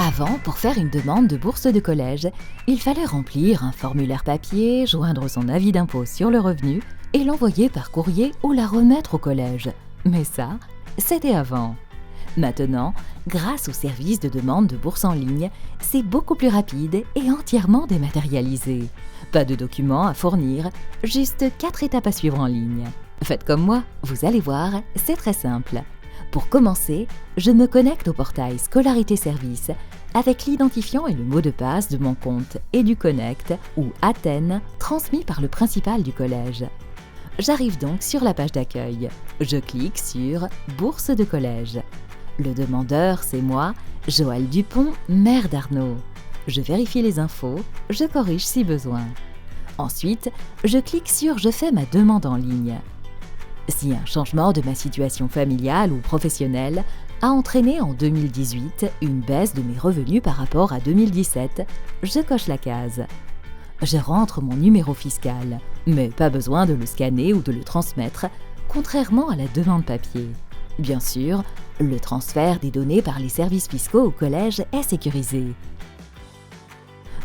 Avant, pour faire une demande de bourse de collège, il fallait remplir un formulaire papier, joindre son avis d'impôt sur le revenu et l'envoyer par courrier ou la remettre au collège. Mais ça, c'était avant. Maintenant, grâce au service de demande de bourse en ligne, c'est beaucoup plus rapide et entièrement dématérialisé. Pas de documents à fournir, juste 4 étapes à suivre en ligne. Faites comme moi, vous allez voir, c'est très simple. Pour commencer, je me connecte au portail Scolarité Service avec l'identifiant et le mot de passe de mon compte EduConnect ou Athènes transmis par le principal du collège. J'arrive donc sur la page d'accueil. Je clique sur « Bourse de collège ». Le demandeur, c'est moi, Joëlle Dupont, mère d'Arnaud. Je vérifie les infos, je corrige si besoin. Ensuite, je clique sur « Je fais ma demande en ligne ». Si un changement de ma situation familiale ou professionnelle a entraîné en 2018 une baisse de mes revenus par rapport à 2017, je coche la case. Je rentre mon numéro fiscal, mais pas besoin de le scanner ou de le transmettre, contrairement à la demande papier. Bien sûr, le transfert des données par les services fiscaux au collège est sécurisé.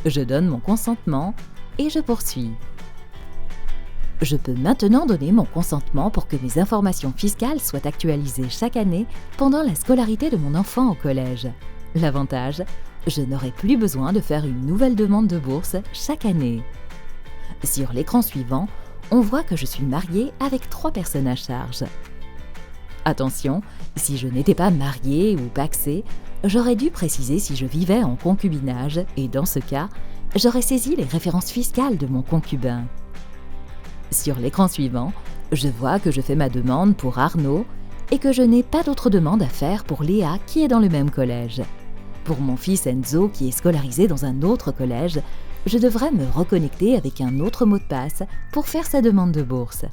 Je donne mon consentement et je poursuis. Je peux maintenant donner mon consentement pour que mes informations fiscales soient actualisées chaque année pendant la scolarité de mon enfant au collège. L'avantage, je n'aurai plus besoin de faire une nouvelle demande de bourse chaque année. Sur l'écran suivant, on voit que je suis mariée avec 3 personnes à charge. Attention, si je n'étais pas mariée ou pacsée, j'aurais dû préciser si je vivais en concubinage et dans ce cas, j'aurais saisi les références fiscales de mon concubin. Sur l'écran suivant, je vois que je fais ma demande pour Arnaud et que je n'ai pas d'autre demande à faire pour Léa qui est dans le même collège. Pour mon fils Enzo qui est scolarisé dans un autre collège, je devrais me reconnecter avec un autre mot de passe pour faire sa demande de bourse.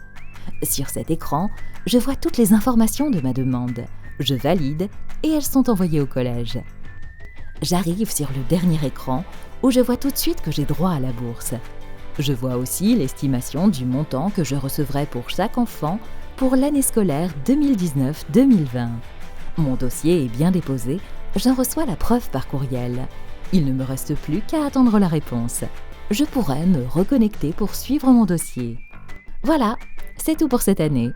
Sur cet écran, je vois toutes les informations de ma demande. Je valide et elles sont envoyées au collège. J'arrive sur le dernier écran où je vois tout de suite que j'ai droit à la bourse. Je vois aussi l'estimation du montant que je recevrai pour chaque enfant pour l'année scolaire 2019-2020. Mon dossier est bien déposé, j'en reçois la preuve par courriel. Il ne me reste plus qu'à attendre la réponse. Je pourrai me reconnecter pour suivre mon dossier. Voilà, c'est tout pour cette année.